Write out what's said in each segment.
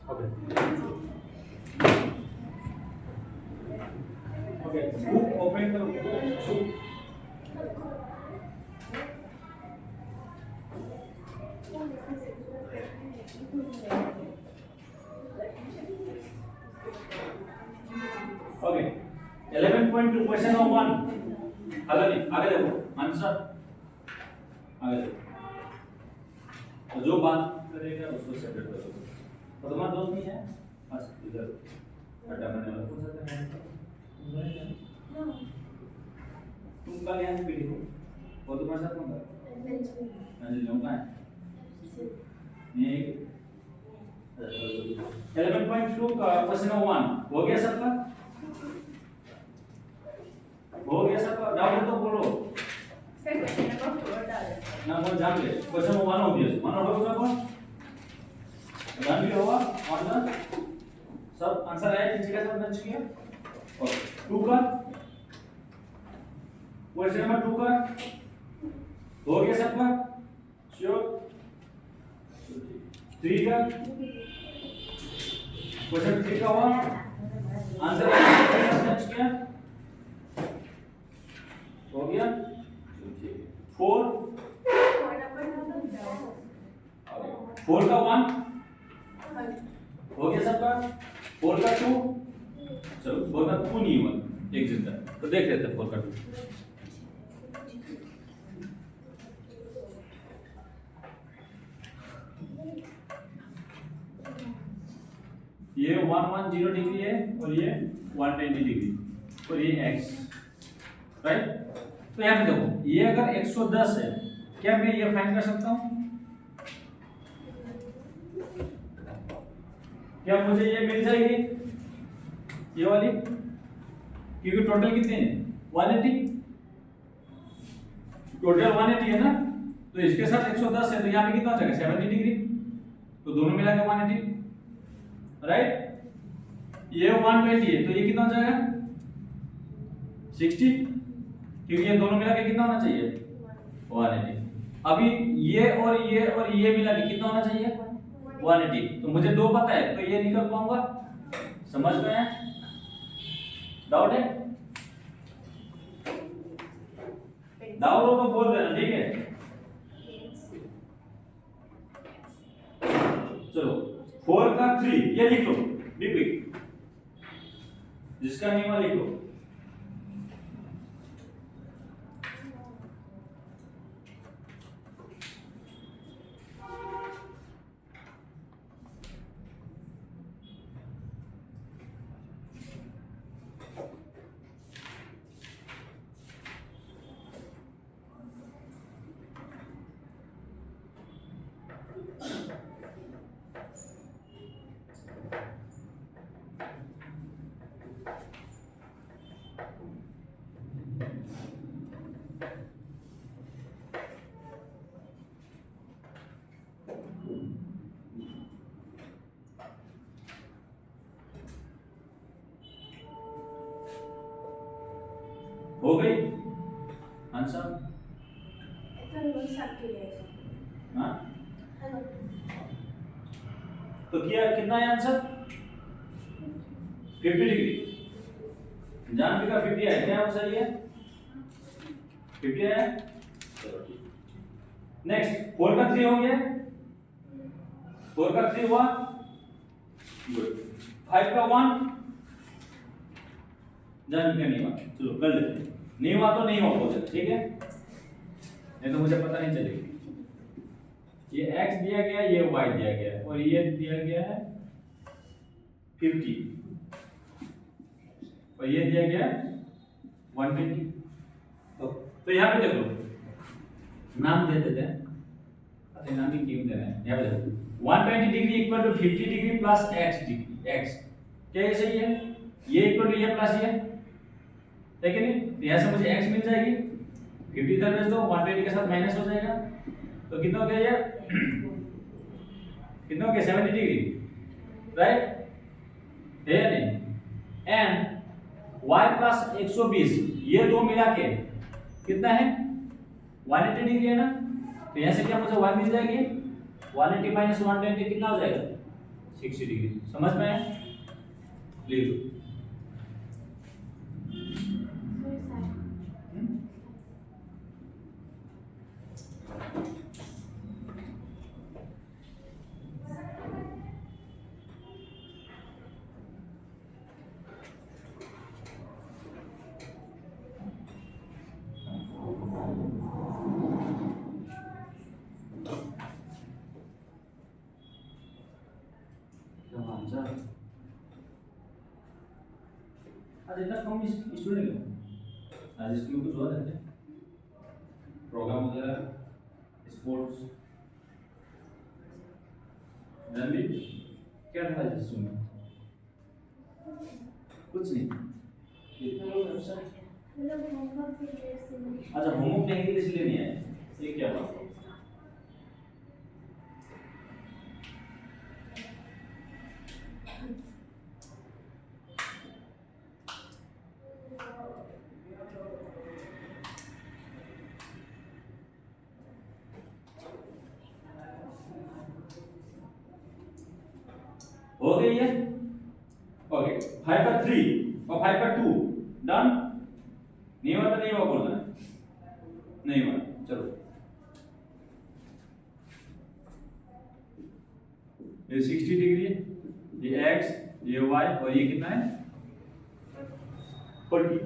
Okay okay book open करो book okay 11.2 question number 1 आगे देखो आंसर आगे देखो जो बात करेगा उसको सेपरेट करो तो तुम्हारा दोस्त नहीं है बस इधर हटा मैंने वाला कौन सा था तुम कल यहाँ पे लिखो और तुम्हारे साथ कौन था अंजलि लोग का है ये 11.2 का क्वेश्चन नंबर 1 हो गया सबका हो गया सबका डाउट है तो बोलो सर क्वेश्चन नंबर 4 डाल ना वो जान ले क्वेश्चन नंबर 1 हो गया 1 आउट होगा कौन डन भी होगा ऑन द सब आंसर आया किसी का सब बन चुकी है और 2 का क्वेश्चन नंबर 2 का हो गया सबका श्योर 3 का क्वेश्चन 3 का हुआ आंसर बन चुका है हो गया 4 4 का 1 हो गया सबका 4 का 2 चलो 4 का 2 नहीं हुआ एक जिंदा तो देख लेते हैं 4 का 2 ये 110 डिग्री है और ये 120 डिग्री और ये x राइट तो यहाँ पे देखो ये अगर 110 है क्या मैं ये फाइंड कर सकता हूँ क्या मुझे ये मिल जाएगी ये वाली क्योंकि टोटल कितने हैं 180 टोटल 180 है ना तो इसके साथ 110 है तो यहाँ पे कितना हो जाएगा 70 डिग्री तो दोनों मिला के 180 राइट ये 120 है तो ये कितना हो जाएगा 60 क्योंकि ये दोनों मिला के कितना होना चाहिए 180 अभी ये मिला के कितना होना चाहिए 180 तो मुझे दो पता है तो ये निकल पाऊंगा समझ में है डाउट है डाउट हो तो बोल देना ठीक है चलो 4 का 3 ये लिख लो बिग जिसका नियम लिख लो हो गई आंसर हाँ तो क्या कितना है आंसर 50 डिग्री जानवी का 50 है क्या वो सही है 50 है चलो ठीक नेक्स्ट 4 का 3 हो गया 4 का 3 हुआ गुड 5 का 1 जानवी का नहीं हुआ चलो कर लेते हैं नहीं हुआ तो नहीं हुआ बोल ठीक है नहीं तो मुझे पता नहीं चलेगी ये x दिया गया ये y दिया गया और ये दिया गया है 50 और ये दिया गया 120 तो यहाँ पे देखो नाम दे देते हैं अपने नाम ही क्यों दे रहे हैं यहाँ पे देखो 120 degree equal to 50 degree plus x degree x क्या ये सही है ये इक्वल टू ये प्लस ये है कि नहीं तो यहाँ से मुझे x मिल जाएगी 50 इधर भेज दो 120 के साथ माइनस हो जाएगा तो कितना हो गया ये कितना हो गया 70 डिग्री राइट है या नहीं एंड y प्लस 120 ये दो मिला के कितना है 180 डिग्री है ना तो यहाँ से क्या मुझे y मिल जाएगी 180 माइनस 120 कितना हो जाएगा 60 डिग्री। समझ में आया? लिख दो। आज इतना कम स्टूडेंट है, आज स्कूल कुछ और है, प्रोग्राम वगैरह, स्पोर्ट्स, रणबीर क्या था आज स्कूल में? कुछ नहीं, इतना लोग एब्सेंट। अच्छा, होमवर्क नहीं किया इसलिए नहीं आए, ये क्या बात है? हो गई है? ओके, 5/3 और 5/2 डन? नहीं हुआ तो नहीं हुआ बोलना है, नहीं हुआ, चलो। ये 60 डिग्री है, ये x, ये y और ये कितना है 40,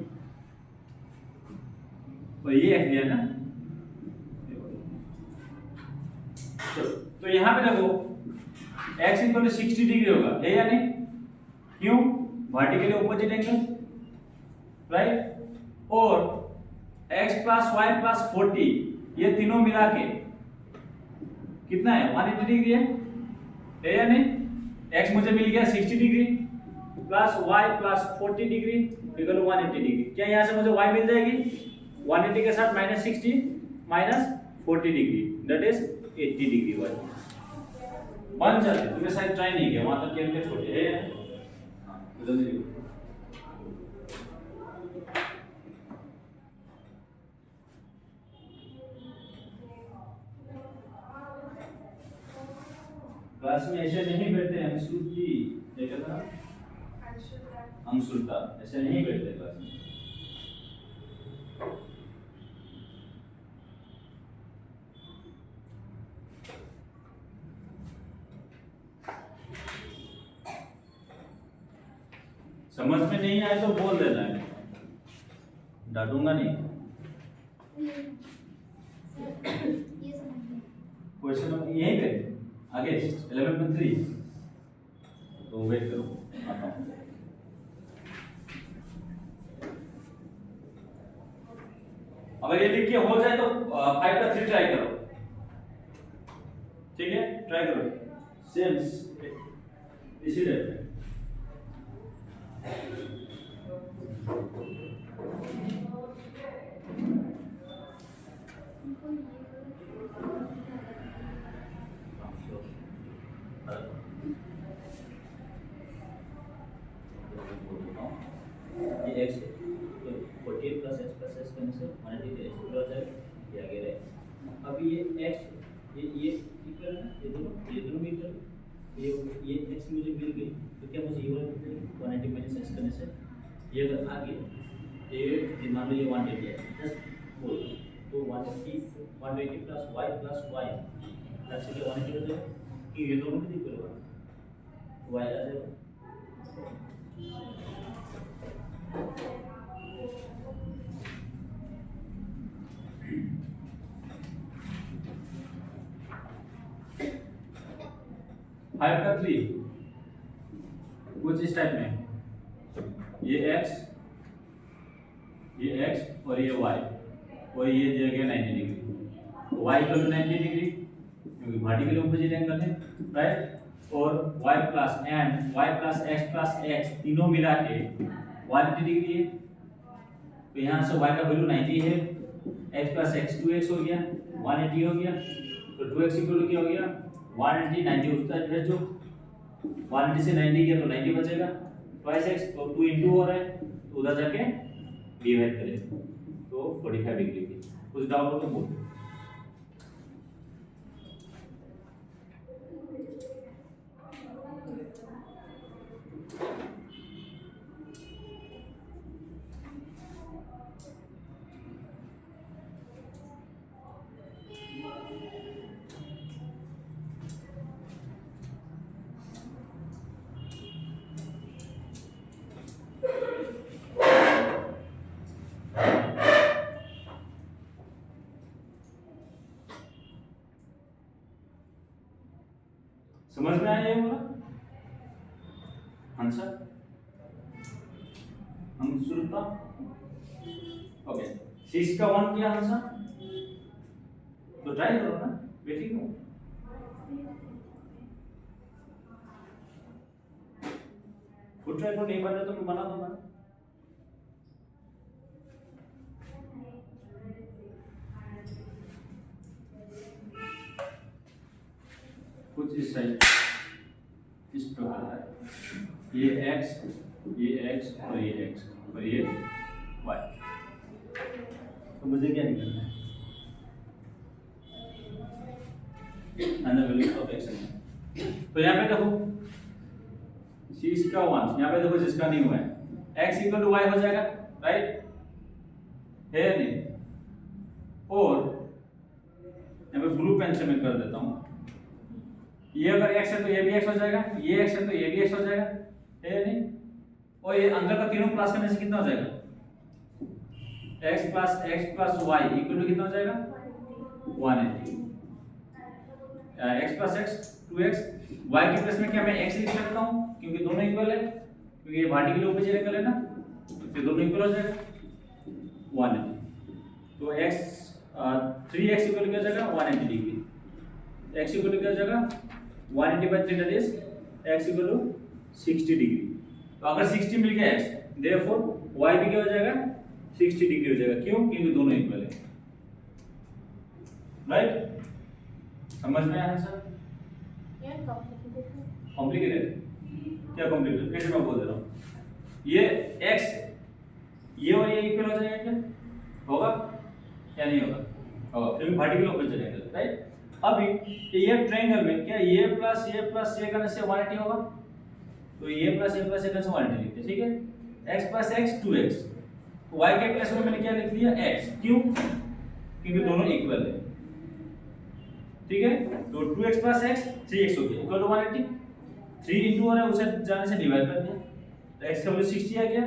और ये x दिया ना। चलो, तो यहां पे देखो x इक्वल टू 60 डिग्री होगा, है या नहीं? क्यों? Vertically opposite angle, right? और x प्लस y प्लस 40 ये तीनों मिला के कितना है 180 डिग्री है या नहीं? x मुझे मिल गया 60 degree plus y plus 40 degree equal to 180 degree. क्या यहाँ से मुझे y मिल जाएगी? 180 के साथ -60 -40 degree, that is 80 degree y बन जाते। तुमने शायद ट्राई नहीं किया, वहां तक के छोटे है। जल्दी क्लास में ऐसे नहीं बैठते हैं अंशुति, क्या कहता है अंशुलता, ऐसे नहीं बैठते क्लास में। समझ में नहीं आए तो बोल देना है, डांटूंगा नहीं। क्वेश्चन नंबर यही पे आगे 11.3, तो वेट करो आता हूँ। अगर ये लिख के हो जाए तो 5/3 ट्राई करो, ठीक है? ट्राई करो सेम इसी रेट में। ये x 48 plus x plus x करने से 180 x पूरा जाएगा, ये आगे रहेगा। अब ये x ये इक्वल है, ये दोनों इक्वल, ये x मुझे मिल गई, तो क्या मुझे ये वाला मिल जाएगी 180 माइनस x करने से। ये अगर आगे ये मान लो ये 180 है, जस्ट बोल तो 180 plus y plus y plus ये 180 हो जाएगा कि ये दोनों भी इक्वल होगा, y आ जाएगा। फाइव का 3 कुछ इस टाइप में, ये x और ये y और ये दिया गया 90 degree, y equal to 90 degree क्योंकि वर्टिकल ऑपोजिट एंगल है, राइट? और y प्लस x तीनों मिला के 180 डिग्री है, तो यहाँ से y का वैल्यू 90 है, x प्लस x 2x हो गया 180 हो गया, तो 2x इक्वल टू क्या हो गया 180 90 उसका जो 180 से 90 गया तो 90 बचेगा, ट्वाइस x तो 2 इंटू हो रहा है, तो उधर जाके डिवाइड करें तो 45 डिग्री की। कुछ डाउट हो तो बोल। समझ में आया ये बोला आंसर हम सुनता ओके 6 का 1 किया आंसर तो ट्राई करो ना बेटी को खुद ट्राई करो नहीं बना तो मैं बना दूंगा कुछ इस टाइप इस प्रकार है ये x और ये x और ये y तो मुझे क्या निकलना है अंदर वैल्यू ऑफ x है तो यहाँ पे देखो c इसका 1 यहाँ पे देखो जिसका नहीं हुआ है x इक्वल टू y हो जाएगा राइट है नहीं और यहाँ पे ब्लू पेन से मैं कर देता हूँ ये अगर x है तो ये भी x हो जाएगा ये x है तो ये भी x हो जाएगा है नहीं और ये अंदर का तीनों प्लस करने से कितना हो जाएगा x plus y equal to कितना हो जाएगा 180 x plus x 2x y के प्लेस में क्या मैं x लिख सकता हूँ क्योंकि दोनों इक्वल है क्योंकि ये वर्टिकल ऑपोजिट एंगल है ना तो दोनों इक्वल हो जाएगा 180 तो x 3x इक्वल क्या हो जाएगा 180 डिग्री x इक्वल क्या हो जाएगा 180 by 3 that is x equal to 60 degree तो अगर 60 मिल गया x therefore y भी क्या हो जाएगा 60 डिग्री हो जाएगा क्यों क्योंकि दोनों इक्वल है राइट समझ में आया आंसर ये कॉम्प्लिकेटेड क्या कॉम्प्लिकेटेड फिर से मैं बोल दे रहा हूं ये x ये और ये इक्वल हो जाएगा क्या होगा या नहीं होगा होगा क्योंकि वर्टिकल ऑपोजिट एंगल राइट अभी ये ट्रायंगल में क्या ये प्लस ये करने से 180 होगा तो ये प्लस ये करने से 180 लिखते हैं ठीक है x प्लस x 2x तो y के प्लेस में मैंने क्या लिख दिया x क्यों क्योंकि दोनों इक्वल है ठीक है तो 2x प्लस x 3x हो गया इक्वल टू 180 3 इनटू और उसे जाने से डिवाइड कर दिया तो x का वैल्यू 60 आ गया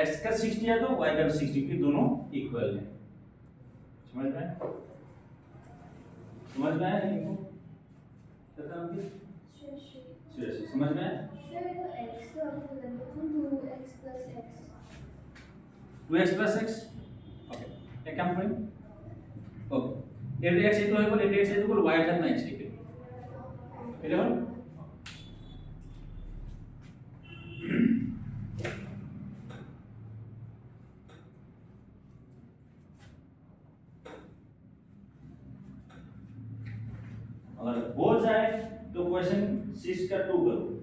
x का 60 है तो y का भी 60 क्योंकि दोनों इक्वल है समझ में आया समझ में आया इनको पता है श्रेय समझ में आया x तो आपको लगता है 2x plus x 2x plus x okay एक काम करें ओके ये x equal x equal y करना x इक्वल क्लियर अगर हो जाए तो क्वेश्चन 6 का 2 करो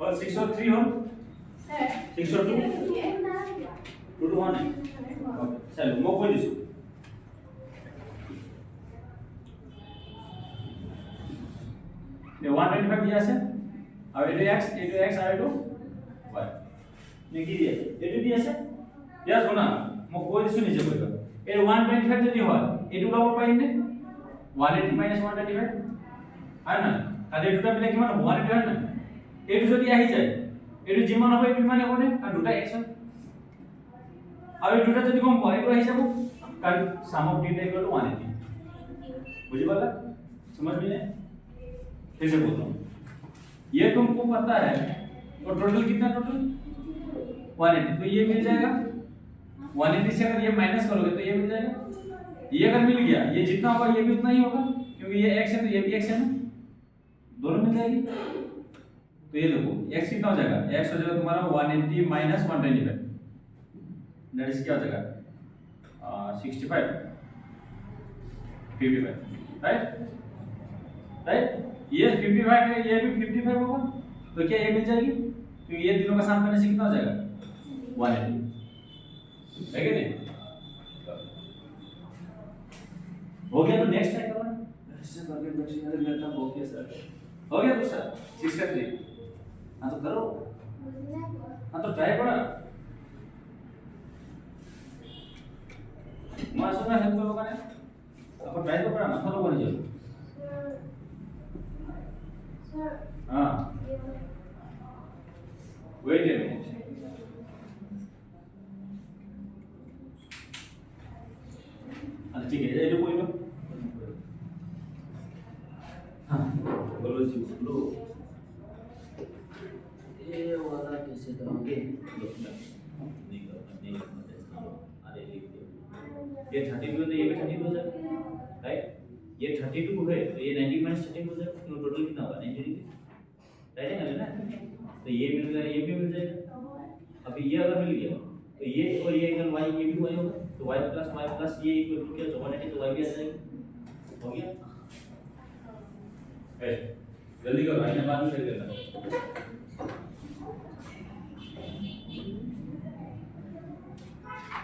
और 6 और 3 हो 6 और 2 2 to 1 है ओके चलो मो कोई दिसो ने 125 दिया আছে আর এটা x আর এটা y নে কি দিয়ে এটা দিয়ে আছে ইয়া শোনা মো কই দিছো নিচে কইবা এর 125 যদি হয় এটু পাবো পাইনে 180 125 হয় না তাহলে এটুটা মিলে কি মানে 180 হয় না এটু যদি আহি যায় এটু যিমান হবে এটু মানে কোনে আর দুটা x হয় আর এই দুটা যদি কম হয় এটু আহি যাব কারণ sum of theta equal to 180 বুঝি পারলা समझ में आया फिर से बोलता हूं ये तुमको पता है तो टोटल कितना टोटल 180 तो ये मिल जाएगा 180 से अगर ये माइनस करोगे तो ये मिल जाएगा ये अगर मिल गया ये जितना होगा ये भी उतना ही होगा क्योंकि ये x है तो ये भी x है ना दोनों मिल जाएगी तो ये देखो x कितना हो जाएगा x हो जाएगा तुम्हारा 180 माइनस 125 दैट इज क्या हो जाएगा 65 राइट राइट ये 55 है ये भी 55 होगा तो क्या ये मिल जाएगी क्योंकि ये तीनों का सम करने से कितना हो जाएगा 180 है कि नहीं हो गया तो नेक्स्ट ट्राई करो ऐसे करके बच्चे यार मेरा हो गया सर हो गया तो सर 6 का 3 हां तो करो हां तो ट्राई करो मासूम है हम लोगों ने अब ट्राई तो करा माथा लोगों ने चलो हाँ वेट ए मिनट अच्छा ठीक है ये जो कोई लो हाँ बोलो जी बोलो ये वाला कैसे करोगे नहीं करो नहीं लिखना चाहिए, अरे लिख दिया। ये 32 है तो ये भी 32 हो जाएगा, राइट? ये 32 है तो ये 90 माइनस 30 हो जाएगा, तो टोटल कितना होगा 90 डिग्री, राइट है ना? तो ये मिल जाएगा, ये भी मिल जाएगा। अभी ये अगर मिल गया तो ये और ये एंगल y, ये भी y होगा, तो y प्लस ये इक्वल टू क्या 180, तो y भी आ जाएगा। हो गया? जल्दी करो, आइए बाद में फिर करना।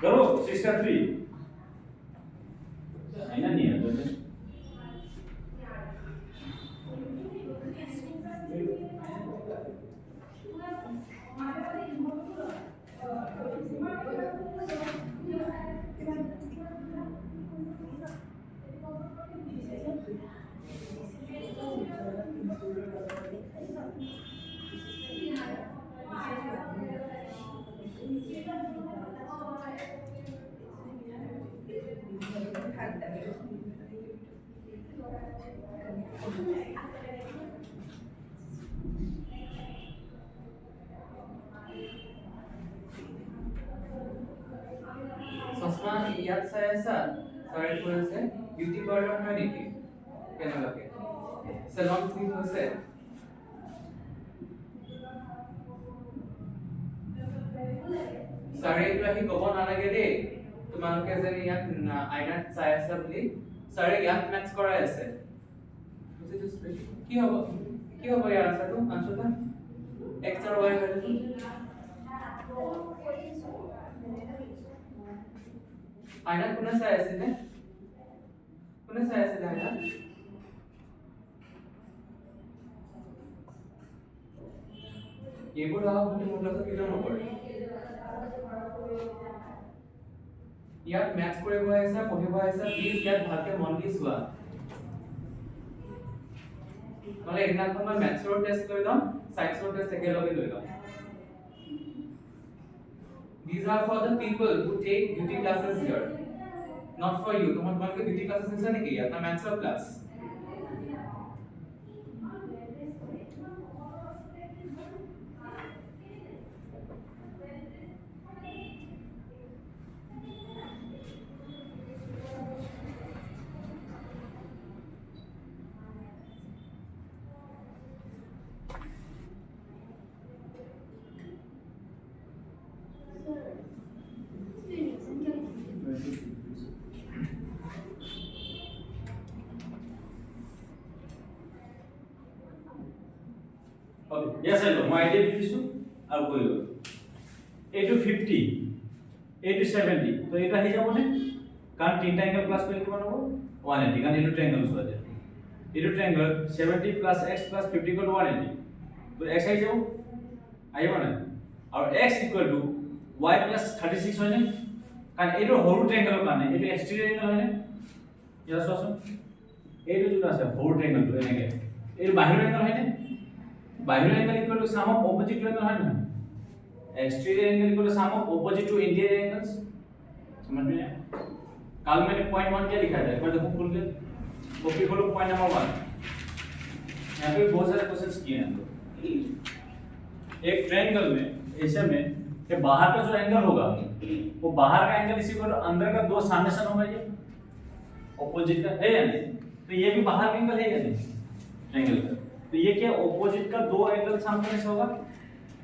करो 6 का 3 आइना नहीं है तो সস্তা ইয়াত চাই আছা চাৰি কৈ আছে বিউটি পাৰ্লাৰ হয় নেকি কেনেকুৱাকে চেলন ফিট হৈছে চাৰি এইটো আহি ক'ব নালাগে দেই তোমালোকে যে ইয়াত আইনাত চাই আছা বুলি চাৰি ইয়াত মেথছ কৰাই আছে কি হ'ব ইয়াৰ আনসাৰটা x আৰু y ভ্যালু আইনাত কোনে চাই আছিলে আইনাত এইবোৰ লাভ বুলি মোৰ ক্লাছত কিয় নকৰে ইয়াত ম্যাথছ কৰিব আহিছা পঢ়িব আহিছা প্লিজ ইয়াত ভালকে মন দি চোৱা মানে এদিনাখন মই ম্যাথছৰ টেষ্ট লৈ লম সায়েন্সৰ টেষ্ট একেলগে লৈ লম These are for the people who take beauty classes here, not for you. तुम्हारे beauty classes नहीं सनी किया था maths class. Okay, yes I know. My idea is to अब कोई हो 8 to 50 8 to 70 तो এটা হয়ে যাবে না কারণ তিনটা অ্যাঙ্গেল প্লাস করে কি বানাবো 180 কারণ এটা ট্রায়াঙ্গেল হয়ে যায় এটা triangle 70 plus x plus 50 equal to 180 তো x হয়ে যাবে আইবো না আর x equal to y plus 36 হয় না কারণ এটা হলু ট্রায়াঙ্গেল কারণে এটা এক্সটেরিয়র অ্যাঙ্গেল হয় না ইয়াস আসো এইটো যেটা আছে হলু ট্রায়াঙ্গেল তো এনেকে এর বাহির অ্যাঙ্গেল হয় না बाहरी angle equal to sum of opposite angle है ना exterior angle equal to sum of opposite to interior angles समझ में आया कल मैंने पॉइंट 1 क्या लिखा था एक बार देखो खोल के कॉपी खोलो पॉइंट नंबर 1 यहां पे बहुत सारे क्वेश्चंस किए हैं तो एक ट्रायंगल में ऐसे में कि बाहर का जो एंगल होगा वो बाहर का एंगल इसी को अंदर का दो सामने होगा ये ऑपोजिट का है या नहीं तो ये भी बाहर का एंगल है या नहीं ट्रायंगल का तो ये क्या ऑपोजिट का दो एंगल सामने से होगा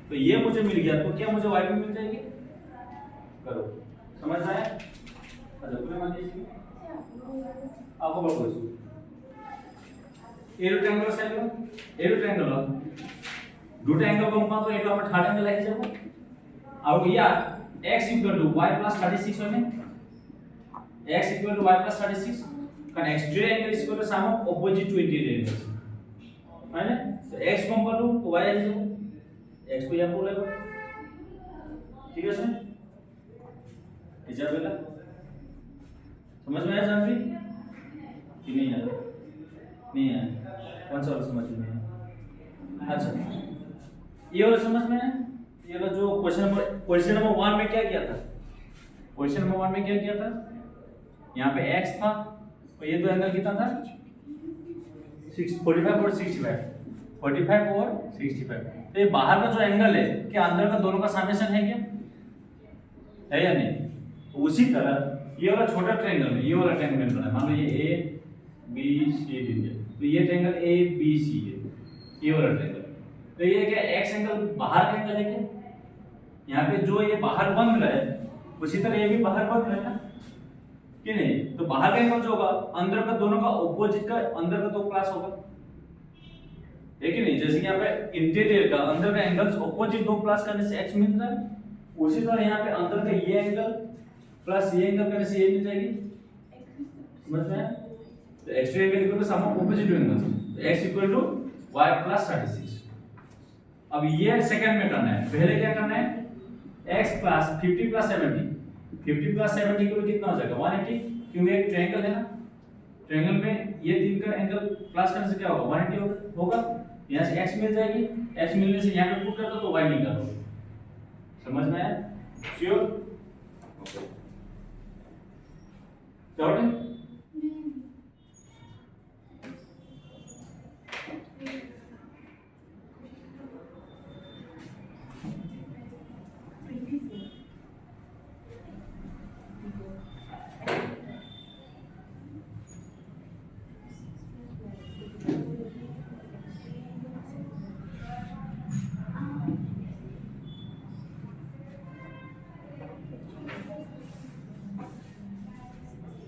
तो ये मुझे मिल गया तो क्या मुझे y भी मिल जाएगी करो समझ में आया अच्छा पूरे मान लीजिए आपको बोलो एरो ट्रायंगल से लो एरो ट्रायंगल দুটো অ্যাঙ্গেল কম্পাউন্ড তো এটা আমরা থার্ড অ্যাঙ্গেল লিখে যাব আর ইয়া x y 36 হবে x y 36 কারণ exterior angle is equal to sum of opposite to interior angles है ना तो x कंपेयर टू y आ जाएगा x को यहाँ बोलेगा ठीक है सर इजाबेला समझ में आया जानवी कि नहीं आया कौन सा वाला समझ में आया अच्छा ये वाला समझ में आया ये वाला जो क्वेश्चन नंबर 1 में क्या किया था क्वेश्चन नंबर 1 में क्या किया था यहाँ पे x था और ये दो एंगल कितना था 45 और 65 45 और 65 तो ये बाहर का जो एंगल है कि अंदर का दोनों का समेशन है क्या है या नहीं? तो उसी तरह ये वाला छोटा ट्रायंगल में ये वाला ट्रायंगल बना है, मान लो ये ए बी सी डी है, तो ये ट्रायंगल ए बी सी है, ये वाला ट्रायंगल। तो ये क्या एक्स एंगल बाहर का एंगल है क्या? यहाँ पे जो ये बाहर बन रहा है उसी तरह ये भी बाहर बन रहा है ना कि नहीं? तो बाहर का एंगल जो होगा अंदर का दोनों का ऑपोजिट का अंदर का 2 प्लस होगा, है कि नहीं? जैसे कि यहाँ पे इंटीरियर का अंदर का एंगल्स ऑपोजिट 2 प्लस करने से x मिल रहा है, उसी तरह यहाँ पे अंदर का ये एंगल प्लस ये एंगल करने से ये मिल जाएगी, समझ में आया? तो x2 angle equal to sum of opposite angles, तो x equal to y plus 36। अब ये सेकंड में करना है, पहले क्या करना है? x plus 50 plus 70, 50 plus 70 equal कितना हो जाएगा 180, क्योंकि एक ट्रायंगल है ना, ट्रायंगल में ये तीन का एंगल प्लस करने से क्या होगा 180 होगा। यहाँ से x मिल जाएगी, x मिलने से यहाँ पे पुट कर दो तो y निकाल दो, समझ में आया? श्योर? ओके, डाउट है?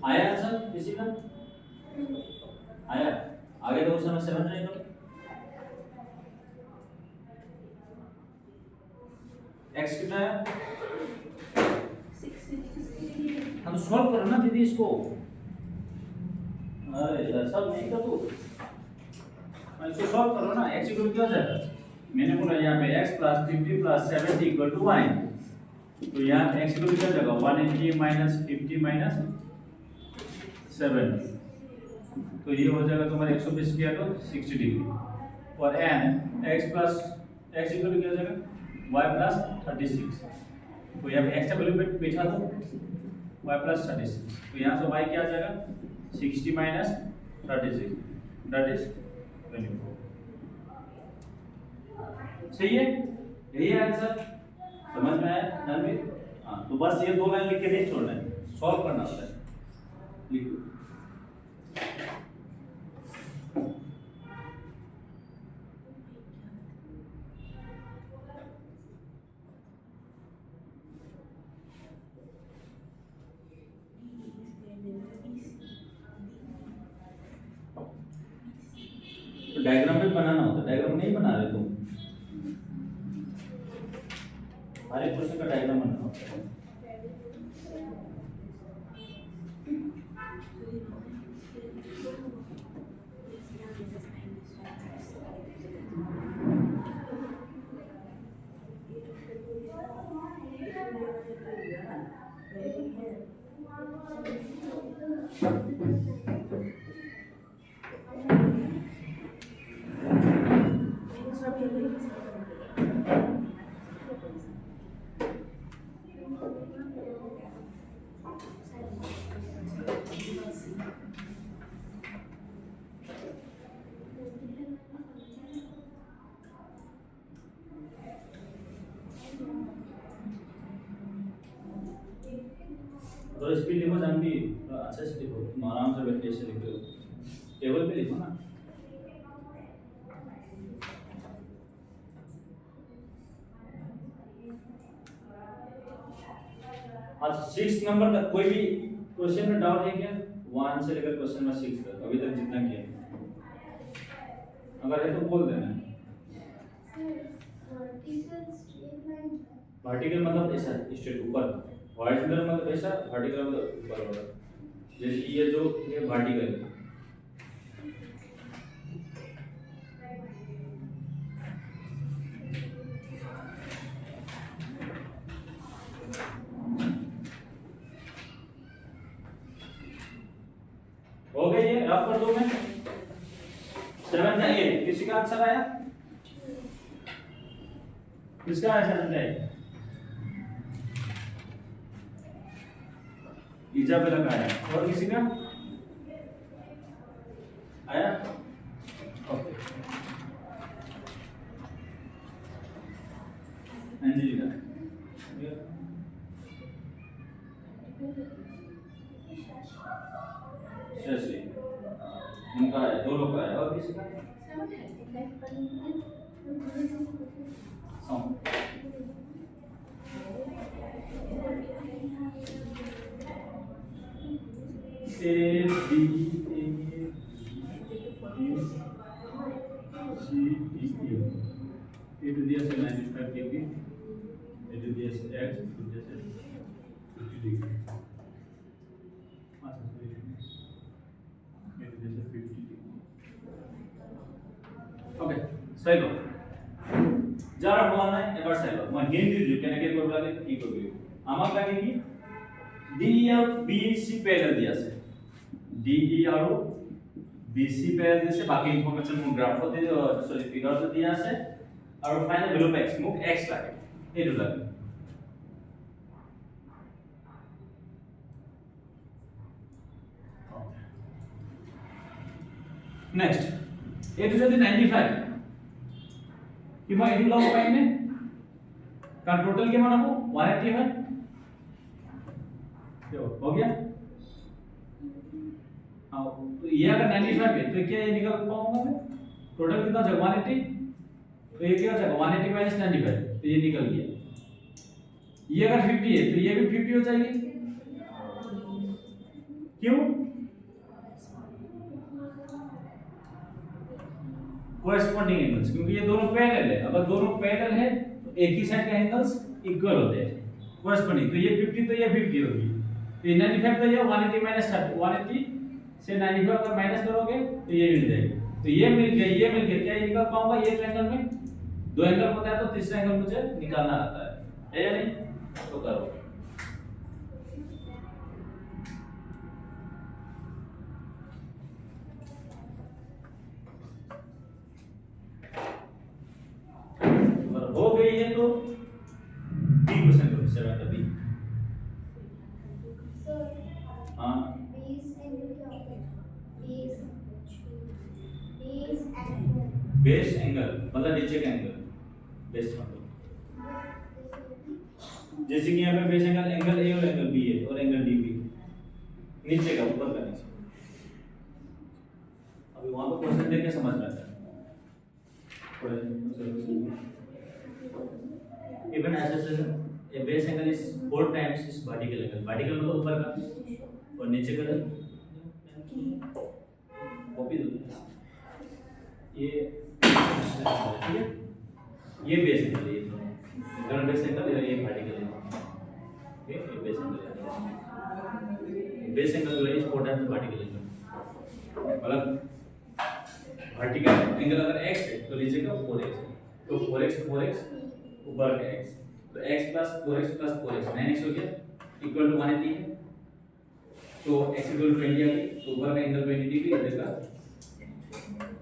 आया आंसर किसी का? आया? आगे तो समस्या बन रही तो x कितना है? हम सॉल्व करो ना दीदी इसको। अरे यार सब नहीं कर तू, इसको सॉल्व करो ना। x इक्वल क्या हो जाएगा? मैंने बोला यहाँ पे x plus 50 plus 70 equal to 1, तो यहाँ x इक्वल क्या हो जाएगा 180 माइनस 50 माइनस 70, तो ये हो जाएगा तुम्हारे 120 किया तो 60 डिग्री, और n x plus x equal क्या हो जाएगा y प्लस 36, तो यहाँ पे x का वैल्यू बैठा दो y प्लस 36, तो यहाँ से y क्या आ जाएगा 60 माइनस 36 दैट इज 24। सही है? यही है आंसर, समझ में आया जानवी? हाँ, तो बस ये 2 लाइन लिख के नहीं छोड़ना है, सॉल्व करना होता है। लिखो तो डायग्राम भी बनाना होता है, डायग्राम नहीं बना रहे तुम, हर एक क्वेश्चन का डायग्राम बनाना होता है। तो स्पीड लिखो जानवी, अच्छे से लिखो, तुम आराम से बैठ के ऐसे लिख रहे हो, टेबल पे लिखो ना। आज 6 नंबर तक कोई भी क्वेश्चन में डाउट है क्या? 1 से लेकर क्वेश्चन नंबर 6 तक अभी तक जितना किया, अगर है तो बोल देना। वर्टिकल मतलब ऐसा स्ट्रेट ऊपर, हॉरिजॉन्टल मतलब ऐसा, वर्टिकल मतलब ऊपर वाला। जैसे ये जो ये वर्टिकल है, हो गई ये, रफ कर दो मैं। 7 का 8 किसी का आंसर आया? किसका आंसर 7 का 8? इजाबेला का आया, और किसी का आया? ओके, अंजलि का शशि उनका है, दो लोग का है, और किसी का है? सम। A B A B C D E A to the S 95 degree, A to the S X to the S 50 degree. अच्छा sorry, A to the S 50 degree. Okay, চাই লও যারা হোৱা নাই এবাৰ চাই লও মই হিন্ট দিলো কেনেকৈ কৰিব লাগে কি কৰিব লাগে আমাক লাগে কি ডি আৰু বি সি প্যাৰেলাল দি আছে ডি ই আৰু বি সি প্যাৰেলাল দিছে বাকি ইনফৰমেশন মোৰ গ্ৰাফত দি সৰি ফিগাৰত দি আছে আৰু ফাইনাল ভ্যালু x মোক x লাগে এইটো লাগে নেক্সট এইটো যদি 95 কি মই এইটো লব পাৰিম নে কাৰণ টোটাল কিমান হ'ব 180 হয় हो गया हाँ तो ये अगर 95 है तो क्या ये निकल पाऊंगा मैं टोटल कितना हो 180 तो ये क्या हो जाएगा 180 माइनस 95 तो ये निकल गया ये अगर 50 है तो ये भी 50 हो जाएगी क्यों कोरेस्पोंडिंग एंगल्स क्योंकि ये दोनों पैरेलल है अगर दोनों पैरेलल है तो एक ही साइड के एंगल्स इक्वल होते हैं कोरेस्पोंडिंग तो ये 50 तो ये 50 होगी तो 95 तो ये 180 माइनस 180 से 95 अगर माइनस करोगे तो ये मिल जाएगी तो ये मिल गया क्या ये निकाल पाऊंगा ये ट्रायंगल में दो एंगल होता है तो तीसरा एंगल मुझे निकालना आता है या नहीं तो करो और हो गई है तो बी क्वेश्चन करो 7 का बी हाँ बेस एंगल मतलब नीचे का एंगल बेस मतलब जैसे कि यहाँ पे बेस एंगल एंगल ए और एंगल बी है और एंगल डी बी नीचे का ऊपर का नीचे अभी वहां पर क्वेश्चन देख के समझ में आता है even association A base angle is 4 times इस वर्टिकल एंगल मतलब ऊपर का और नीचे का कॉपी दो ये ठीक है ये बेस एंगल है ये बेस एंगल और ये वर्टिकल है ओके ये बेस एंगल जो है इस 4 टाइम्स वर्टिकल एंगल मतलब वर्टिकल एंगल अगर x है तो नीचे का 4x है तो 4x ऊपर का x तो x plus 4x 9x हो गया इक्वल टू 180 है तो x इक्वल टू 20 आ गई तो ऊपर का एंगल 20 डिग्री इधर का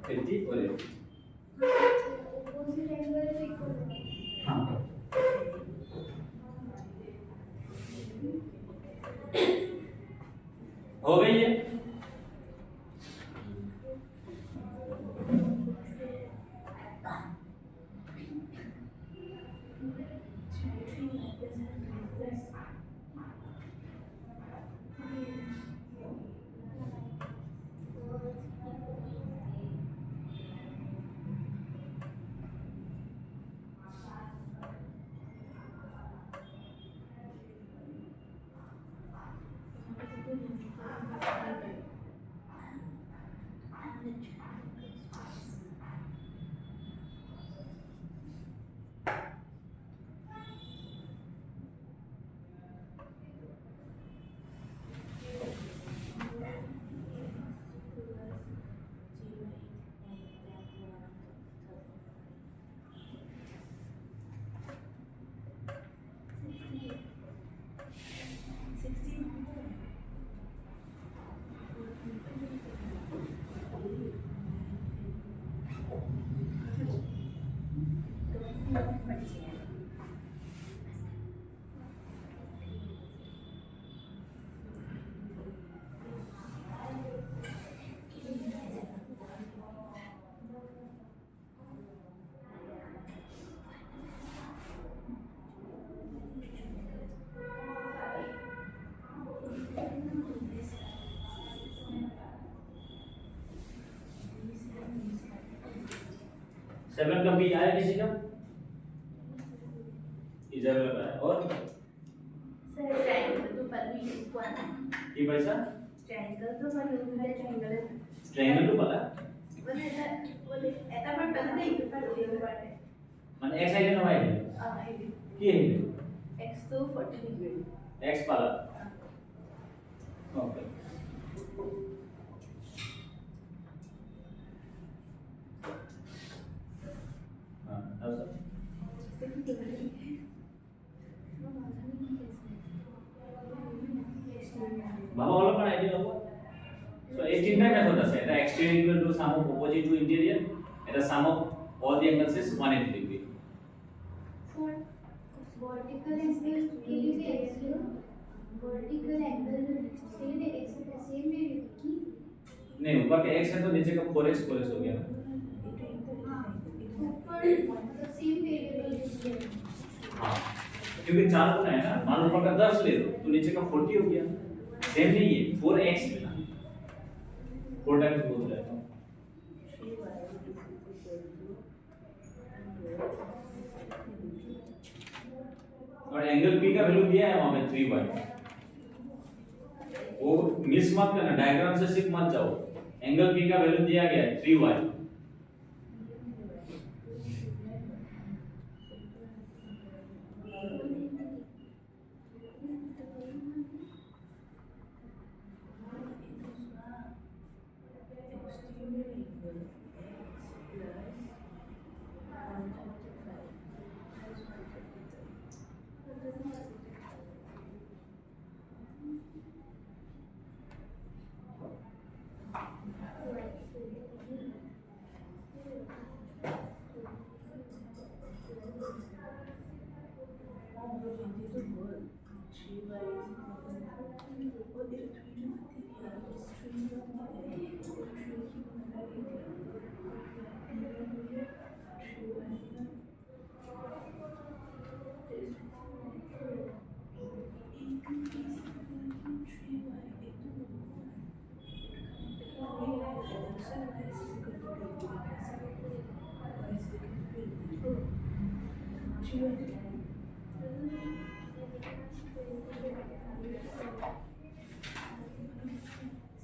50 और 80 हाँ हो गई है 7 का बी आया किसी का? इधर लगा है और सर ट्रायंगल तो पर भी वन ये पैसा ट्रायंगल तो पर उधर ट्रायंगल ट्रायंगल तो पता बोले এটা पर पता नहीं तो पर उधर पर है माने x है ना y है है की है x तो 40 डिग्री x वाला ओके हां अब बाबा वाला पण आइडिया होगा so 18 टाइम मेथड আছে এটা exterior equal to sum of opposite to interior এটা sum of all the angles is 180 degree vertical angle के लिए vertical angle से सेम है की नहीं ऊपर का x है तो नीचे का 4x 4x हो गया ऊपर मतलब सेम वेरिएबल हाँ क्योंकि 4 गुना है ना मान लो ऊपर का 10 ले लो तो नीचे का 40 हो गया सेम नहीं है 4x मिला 4 टाइम्स बोल रहा है और एंगल p का वैल्यू दिया है वहां पे 3y वो मिस मत करना डायग्राम से सिर्फ मत जाओ एंगल p का वैल्यू दिया गया है 3y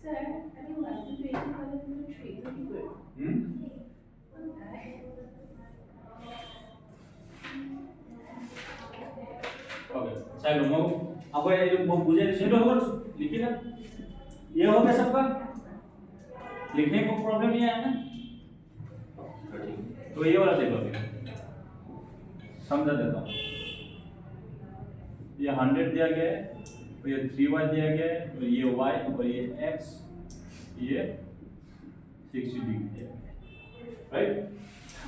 Sir, I would like to create a color in the tree. Would be good. Okay चलो मैं अब ये जो बुझे सेट होगा लिखिए ना ये हो गया सबका लिखने को प्रॉब्लम नहीं आया ना तो ये वाला देखो फिर समझा देता हूँ ये 100 दिया गया है और ये 3y दिया गया है और ये y और ये x ये 60 डिग्री दिया गया है राइट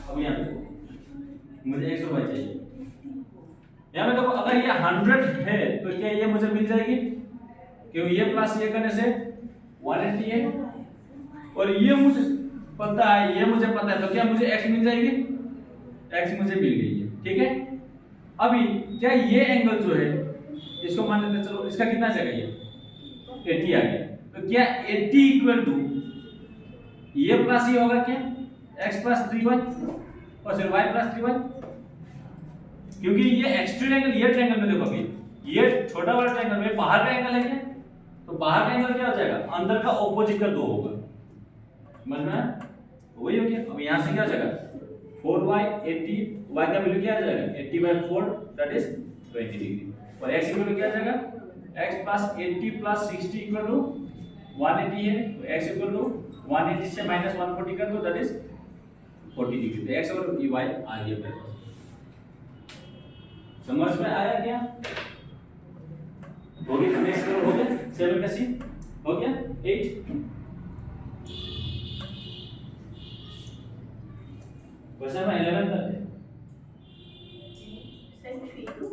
अब यहाँ पे मुझे x और y चाहिए यहाँ पे देखो अगर ये 100 है तो क्या ये मुझे मिल जाएगी क्योंकि ये प्लस ये करने से 180 है और ये मुझे पता है तो क्या मुझे x मिल जाएगी x मुझे मिल गई है ठीक है अभी क्या ये एंगल जो है इसको मान लेते चलो इसका कितना चाहिए ये 80 आ गया तो क्या 80 इक्वल टू ये प्लस ये होगा क्या x प्लस 3y और फिर y प्लस 3y क्योंकि ये एक्सट्रीम एंगल ये ट्रायंगल में देखो अभी ये छोटा वाला ट्रायंगल में बाहर का एंगल है क्या तो बाहर का एंगल क्या हो जाएगा अंदर का ऑपोजिट का 2 होगा समझ में आया वही हो गया अब यहां से क्या हो जाएगा 4y 80 y का वैल्यू क्या आ जाएगा 80/4 दैट इज 20 डिग्री और x इक्वल टू क्या आ जाएगा x plus 80 plus 60 equal to 180 है तो x इक्वल टू 180 से माइनस 140 कर दो दैट इज 40 डिग्री तो x और y आ गया मेरे पास समझ में आया क्या हो गया नेक्स्ट हो गया 7 का सी हो गया 8 क्वेश्चन में 11 था Send 3 to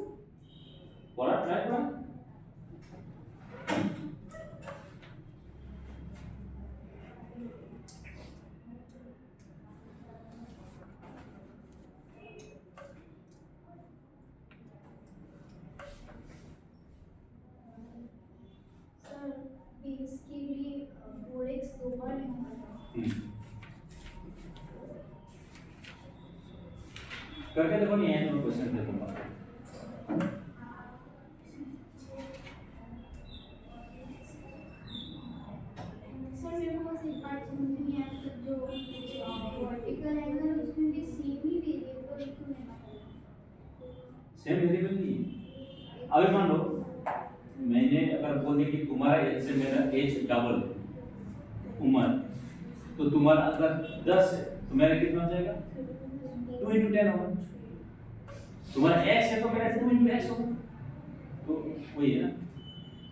पढ़ा ट्राई करो सर इसके लिए 4x 2 बार लिखना है सेम वेरिएबल नहीं है। अभी मान लो मैंने अगर बोल दिया कि तुम्हारा एज से मेरा एज डबल उम्र, तो तुम्हारा अगर 10 है तो मेरा कितना हो जाएगा 2 into 10 होगा। तुम्हारा x है तो मेरा 2 into x होगा, तो वही है ना,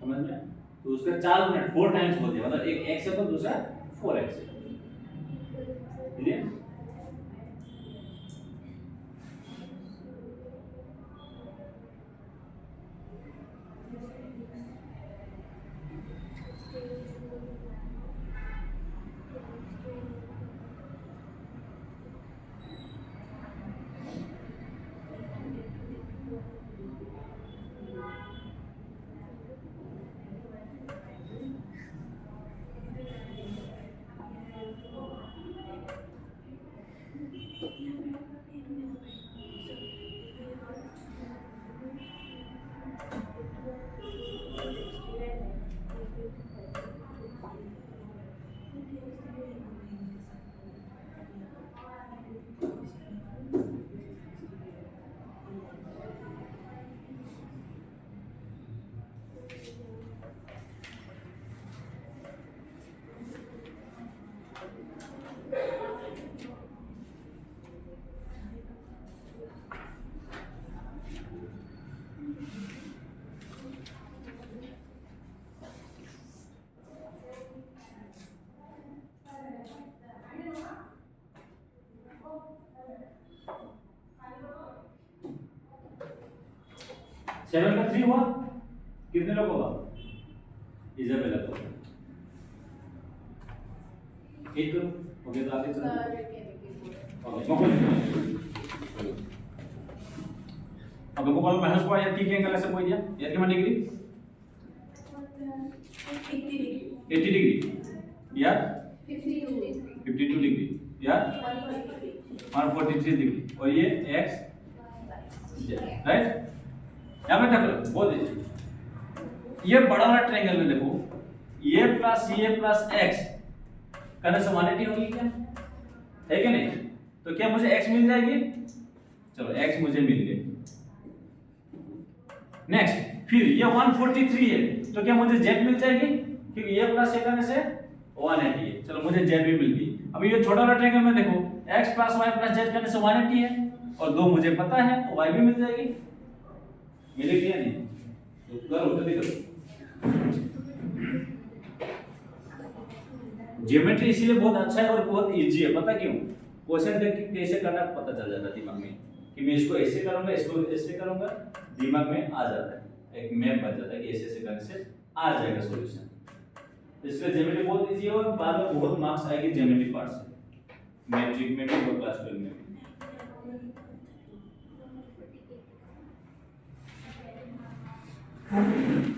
समझ में? तो उसका 4 मिनट 4 टाइम्स बोल दिया, मतलब एक x है तो दूसरा 4x है। क्लियर? सेवन का 3 हुआ, कितने लोग होगा? इजाबेला को 8 करो। ओके, तो आगे चलो। ओके, अब को कॉल माइनस पॉइंट ठीक है, कैसे बोल दिया यार कितना डिग्री? 80 डिग्री या 52 डिग्री या 143 डिग्री, और ये x राइट। यहाँ पे देखो बोल दीजिए, ये बड़ा वाला ट्रायंगल में देखो, ये प्लस x करने से 180 होगी क्या, है कि नहीं? तो क्या मुझे x मिल जाएगी? चलो x मुझे मिल गई। नेक्स्ट, फिर ये 143 है, तो क्या मुझे z मिल जाएगी? क्योंकि ये प्लस ये करने से 180 है, चलो मुझे z भी मिल गई। अब ये छोटा वाला ट्रायंगल में देखो, x plus y plus z करने से 180 है, और 2 मुझे पता है, तो y भी मिल जाएगी। मिलेगी या नहीं? तो करो, जल्दी करो। ज्योमेट्री इसीलिए बहुत अच्छा है और बहुत इजी है, पता क्यों? क्वेश्चन देख के कैसे करना पता चल जाता है दिमाग में, कि मैं इसको ऐसे करूंगा, इसको ऐसे करूंगा, दिमाग में आ जाता है, एक मैप बन जाता है कि ऐसे ऐसे करने से आ जाएगा सॉल्यूशन। इसलिए ज्योमेट्री बहुत इजी है और बाद में बहुत मार्क्स आएगी ज्योमेट्री पार्ट से, मैट्रिक में भी और क्लास 12 में भी। Thank you.